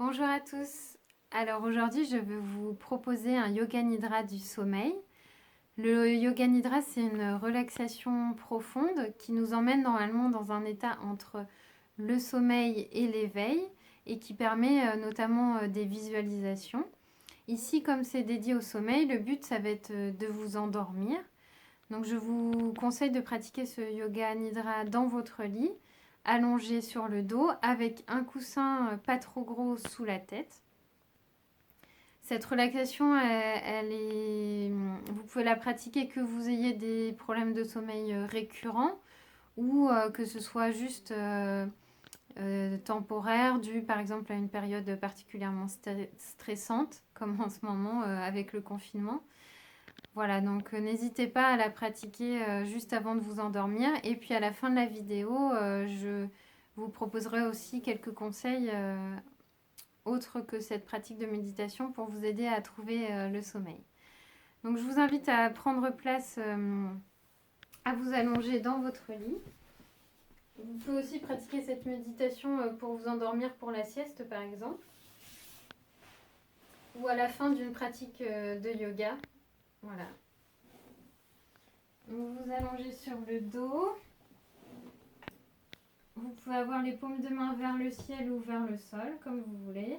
Bonjour à tous. Alors aujourd'hui, je vais vous proposer un yoga nidra du sommeil. Le yoga nidra, c'est une relaxation profonde qui nous emmène normalement dans un état entre le sommeil et l'éveil et qui permet notamment des visualisations. Ici, comme c'est dédié au sommeil, le but, ça va être de vous endormir. Donc je vous conseille de pratiquer ce yoga nidra dans votre lit, allongé sur le dos, avec un coussin pas trop gros sous la tête. Cette relaxation, vous pouvez la pratiquer que vous ayez des problèmes de sommeil récurrents ou que ce soit juste temporaire, dû par exemple à une période particulièrement stressante, comme en ce moment avec le confinement. Voilà, donc n'hésitez pas à la pratiquer juste avant de vous endormir. Et puis à la fin de la vidéo, je vous proposerai aussi quelques conseils autre que cette pratique de méditation pour vous aider à trouver le sommeil. Donc je vous invite à prendre place, à vous allonger dans votre lit. Vous pouvez aussi pratiquer cette méditation pour vous endormir pour la sieste par exemple, ou à la fin d'une pratique de yoga. Voilà. Donc vous vous allongez sur le dos. Vous pouvez avoir les paumes de main vers le ciel ou vers le sol, comme vous voulez.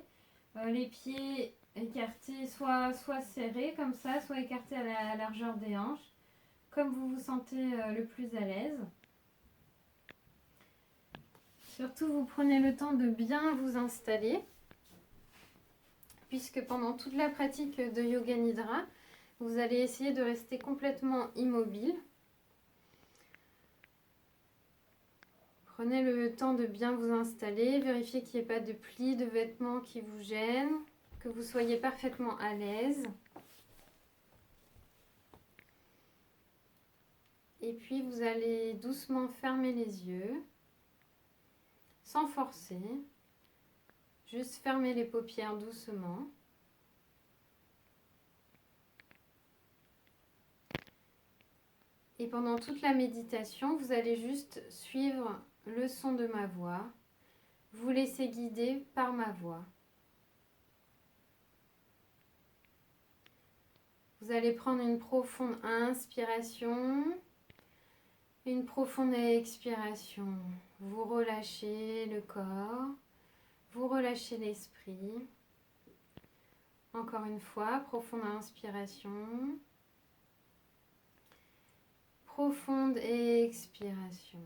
Les pieds écartés, soit serrés comme ça, soit écartés à la largeur des hanches, comme vous vous sentez le plus à l'aise. Surtout, vous prenez le temps de bien vous installer, puisque pendant toute la pratique de Yoga Nidra, vous allez essayer de rester complètement immobile. Prenez le temps de bien vous installer, vérifiez qu'il n'y ait pas de plis de vêtements qui vous gênent, que vous soyez parfaitement à l'aise. Et puis vous allez doucement fermer les yeux, sans forcer, juste fermer les paupières doucement. Et pendant toute la méditation, vous allez juste suivre le son de ma voix, vous laisser guider par ma voix. Vous allez prendre une profonde inspiration, une profonde expiration. Vous relâchez le corps, vous relâchez l'esprit. Encore une fois, profonde inspiration, profonde expiration.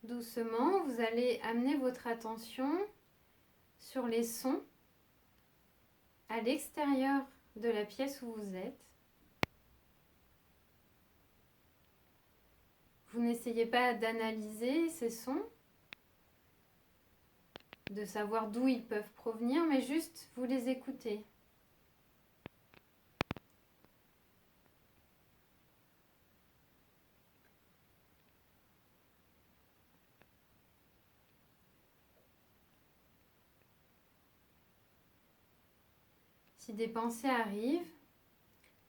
Doucement, vous allez amener votre attention sur les sons à l'extérieur de la pièce où vous êtes. Vous n'essayez pas d'analyser ces sons, de savoir d'où ils peuvent provenir, mais juste vous les écoutez. Si des pensées arrivent,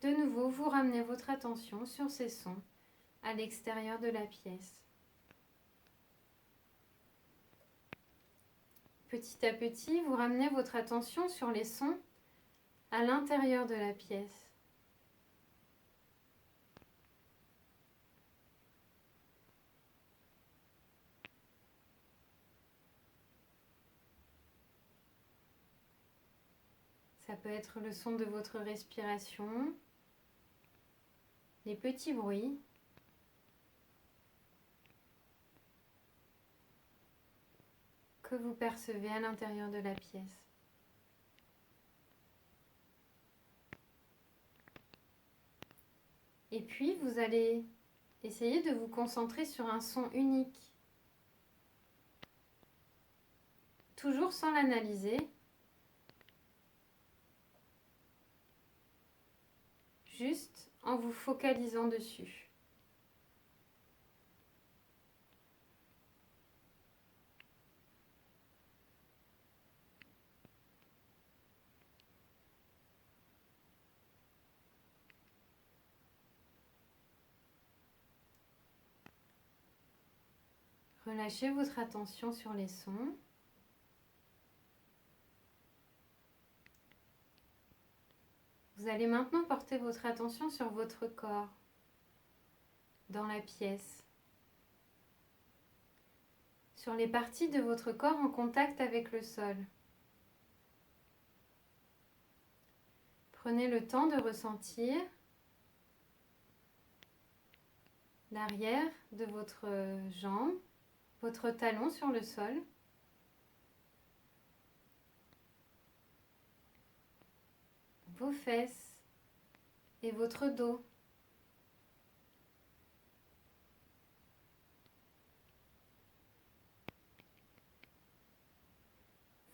de nouveau vous ramenez votre attention sur ces sons à l'extérieur de la pièce. Petit à petit, vous ramenez votre attention sur les sons à l'intérieur de la pièce. Ça peut être le son de votre respiration, les petits bruits, que vous percevez à l'intérieur de la pièce. Et puis, vous allez essayer de vous concentrer sur un son unique, toujours sans l'analyser, juste en vous focalisant dessus. Relâchez votre attention sur les sons. Vous allez maintenant porter votre attention sur votre corps, dans la pièce, sur les parties de votre corps en contact avec le sol. Prenez le temps de ressentir l'arrière de votre jambe, votre talon sur le sol. Vos fesses et votre dos.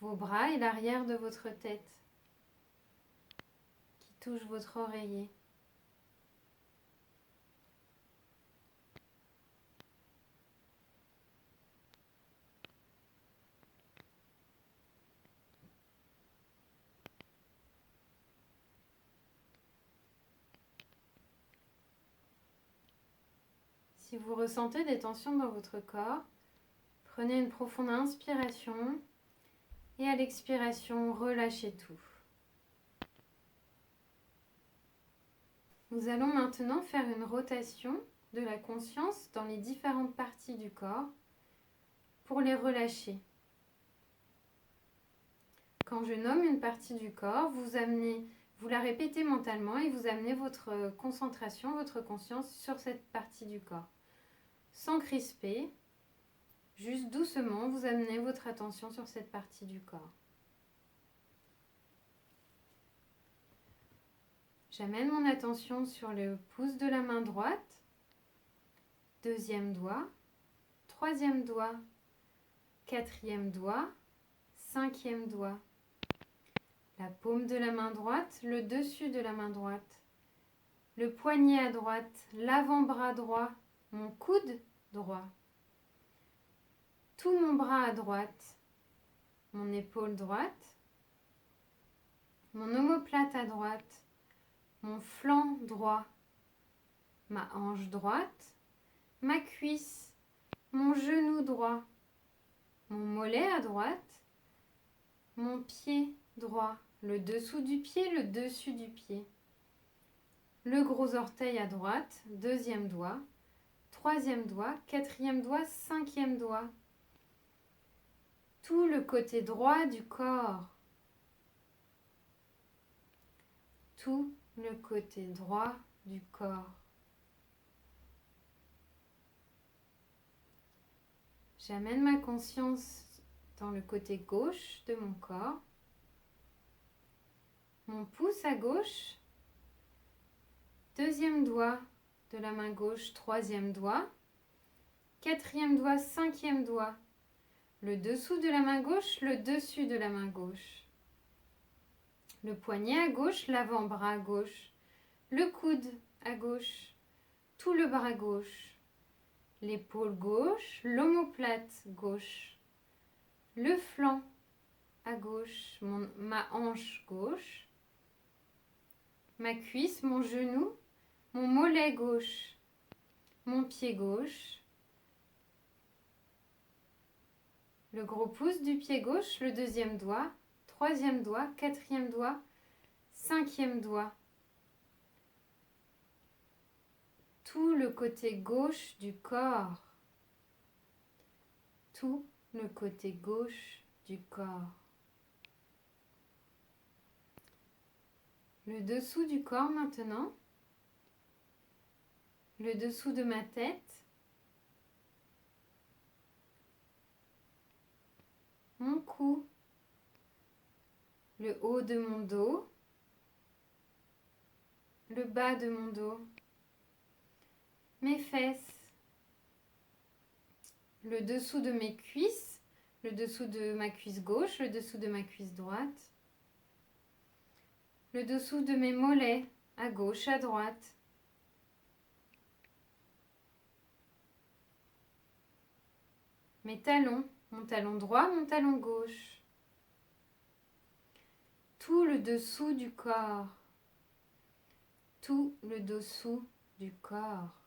Vos bras et l'arrière de votre tête qui touche votre oreiller. Si vous ressentez des tensions dans votre corps, prenez une profonde inspiration et à l'expiration, relâchez tout. Nous allons maintenant faire une rotation de la conscience dans les différentes parties du corps pour les relâcher. Quand je nomme une partie du corps, vous la répétez mentalement et vous amenez votre concentration, votre conscience sur cette partie du corps. Sans crisper, juste doucement, vous amenez votre attention sur cette partie du corps. J'amène mon attention sur le pouce de la main droite, deuxième doigt, troisième doigt, quatrième doigt, cinquième doigt. La paume de la main droite, le dessus de la main droite, le poignet à droite, l'avant-bras droit, mon coude droit, tout mon bras à droite, mon épaule droite, mon omoplate à droite, mon flanc droit, ma hanche droite, ma cuisse, mon genou droit, mon mollet à droite, mon pied droit, le dessous du pied, le dessus du pied, le gros orteil à droite, deuxième doigt, troisième doigt, quatrième doigt, cinquième doigt, tout le côté droit du corps, tout le côté droit du corps. J'amène ma conscience dans le côté gauche de mon corps, mon pouce à gauche, deuxième doigt de la main gauche, troisième doigt, quatrième doigt, cinquième doigt, le dessous de la main gauche, le dessus de la main gauche, le poignet à gauche, l'avant-bras à gauche, le coude à gauche, tout le bras gauche, l'épaule gauche, l'omoplate gauche, le flanc à gauche, ma hanche gauche, ma cuisse, mon genou, mon mollet gauche, mon pied gauche, le gros pouce du pied gauche, le deuxième doigt, troisième doigt, quatrième doigt, cinquième doigt. Tout le côté gauche du corps. Tout le côté gauche du corps. Le dessous du corps maintenant. Le dessous de ma tête. Mon cou. Le haut de mon dos. Le bas de mon dos. Mes fesses. Le dessous de mes cuisses. Le dessous de ma cuisse gauche. Le dessous de ma cuisse droite. Le dessous de mes mollets, à gauche, à droite. Mes talons, mon talon droit, mon talon gauche. Tout le dessous du corps. Tout le dessous du corps.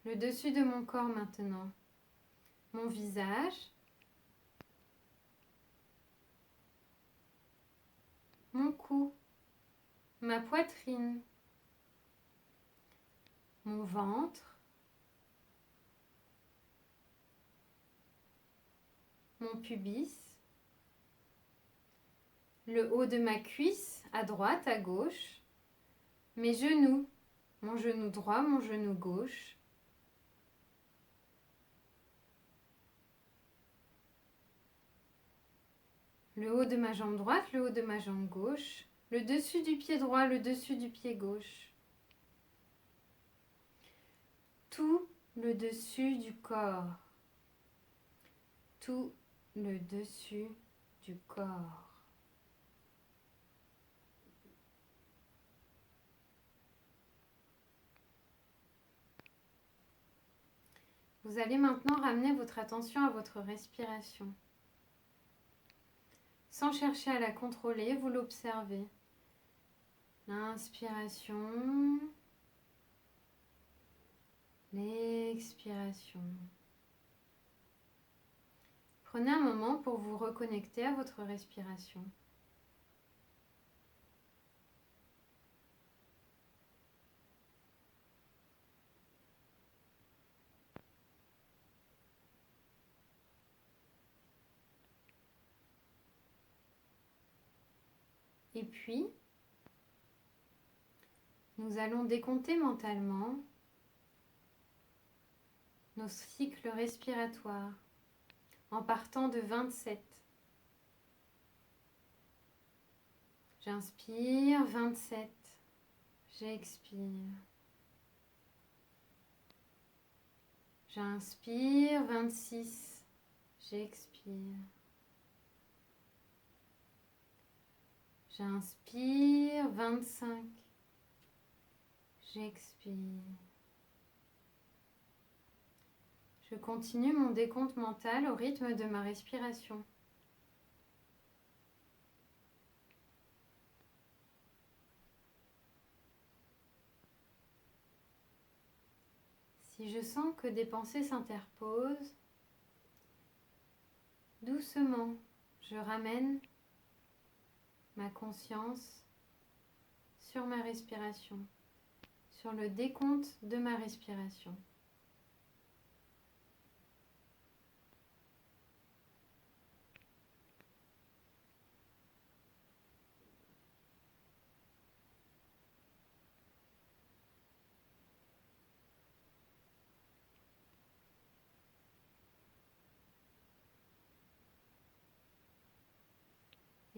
Le dessus de mon corps maintenant. Mon visage. Mon cou. Ma poitrine. Mon ventre. Mon pubis. Le haut de ma cuisse, à droite, à gauche. Mes genoux. Mon genou droit, mon genou gauche. Le haut de ma jambe droite, le haut de ma jambe gauche. Le dessus du pied droit, le dessus du pied gauche. Tout le dessus du corps. Tout le dessus du corps. Vous allez maintenant ramener votre attention à votre respiration. Sans chercher à la contrôler, vous l'observez. L'inspiration, l'expiration. Prenez un moment pour vous reconnecter à votre respiration. Et puis, nous allons décompter mentalement nos cycles respiratoires en partant de 27. J'inspire 27, j'expire. J'inspire 26, j'expire. J'inspire 25, j'expire. Je continue mon décompte mental au rythme de ma respiration. Si je sens que des pensées s'interposent, doucement, je ramène ma conscience sur ma respiration, sur le décompte de ma respiration.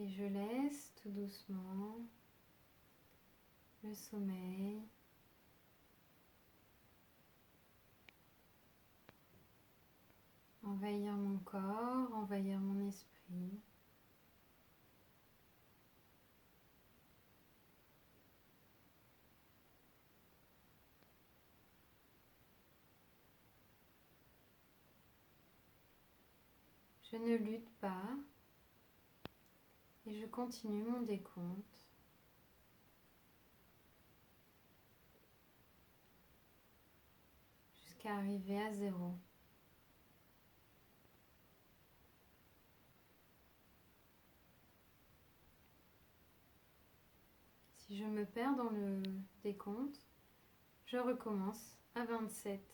Et je laisse tout doucement le sommeil envahir mon corps, envahir mon esprit. Je ne lutte pas et je continue mon décompte jusqu'à arriver à 0. Si je me perds dans le décompte, je recommence à 27.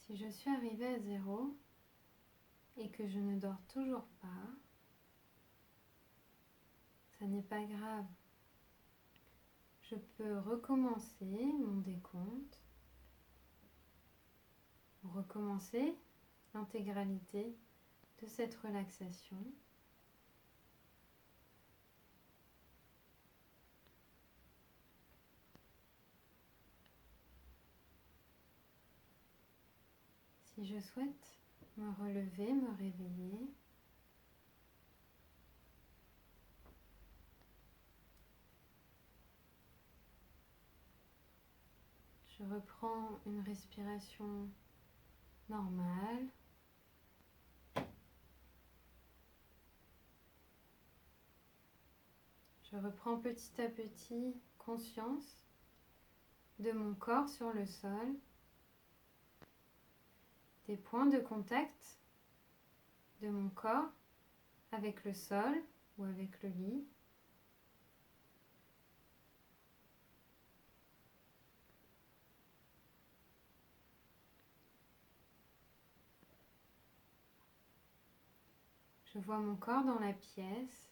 Si je suis arrivée à 0 et que je ne dors toujours pas, ça n'est pas grave. Je peux recommencer mon décompte, recommencer l'intégralité de cette relaxation. Si je souhaite me relever, me réveiller, je reprends une respiration normale. Je reprends petit à petit conscience de mon corps sur le sol, des points de contact de mon corps avec le sol ou avec le lit. Je vois mon corps dans la pièce.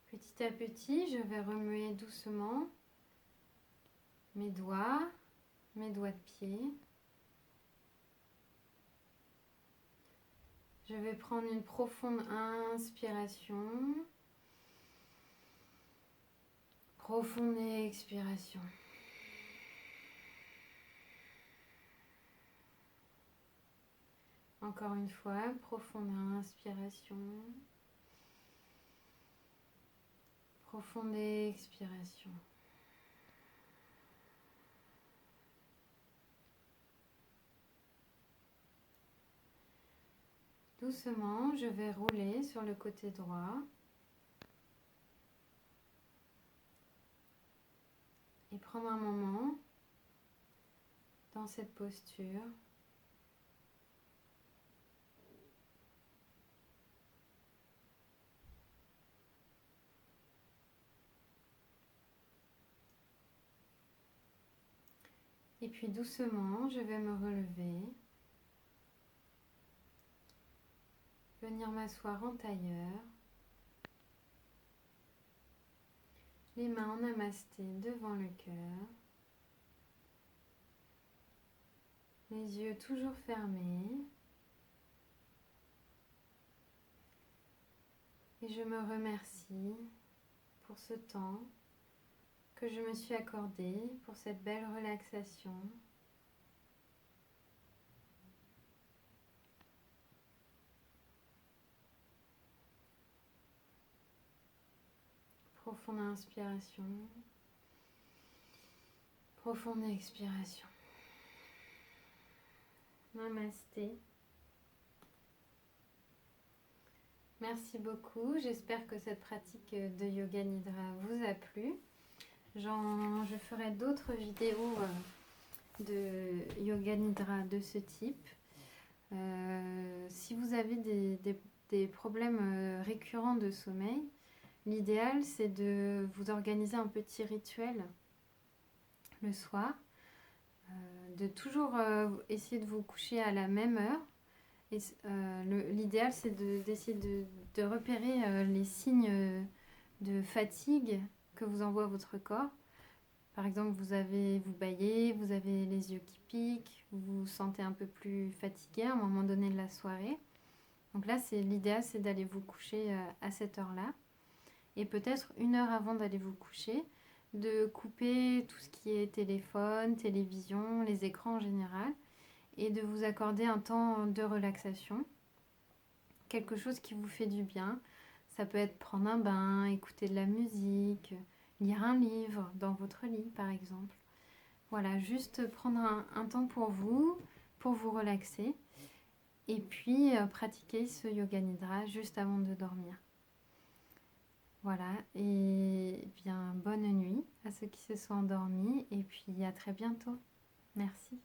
Petit à petit, je vais remuer doucement mes doigts de pied. Je vais prendre une profonde inspiration, profonde expiration. Encore une fois, profonde inspiration, profonde expiration. Doucement, je vais rouler sur le côté droit et prendre un moment dans cette posture. Et puis doucement, je vais me relever, venir m'asseoir en tailleur, les mains en namasté devant le cœur, les yeux toujours fermés. Et je me remercie pour ce temps que je me suis accordé, pour cette belle relaxation. Profonde inspiration, profonde expiration. Namasté. Merci beaucoup. J'espère que cette pratique de Yoga Nidra vous a plu. Je ferai d'autres vidéos de Yoga Nidra de ce type. Si vous avez des problèmes récurrents de sommeil, l'idéal c'est de vous organiser un petit rituel le soir, de toujours essayer de vous coucher à la même heure. L'idéal c'est d'essayer de repérer les signes de fatigue que vous envoie votre corps. Par exemple, vous bâillez, vous avez les yeux qui piquent, vous vous sentez un peu plus fatigué à un moment donné de la soirée. Donc là, l'idéal, c'est d'aller vous coucher à cette heure-là. Et peut-être une heure avant d'aller vous coucher, de couper tout ce qui est téléphone, télévision, les écrans en général, et de vous accorder un temps de relaxation. Quelque chose qui vous fait du bien. Ça peut être prendre un bain, écouter de la musique, lire un livre dans votre lit par exemple. Voilà, juste prendre un temps pour vous relaxer et puis pratiquer ce Yoga Nidra juste avant de dormir. Voilà, et bien bonne nuit à ceux qui se sont endormis et puis à très bientôt. Merci.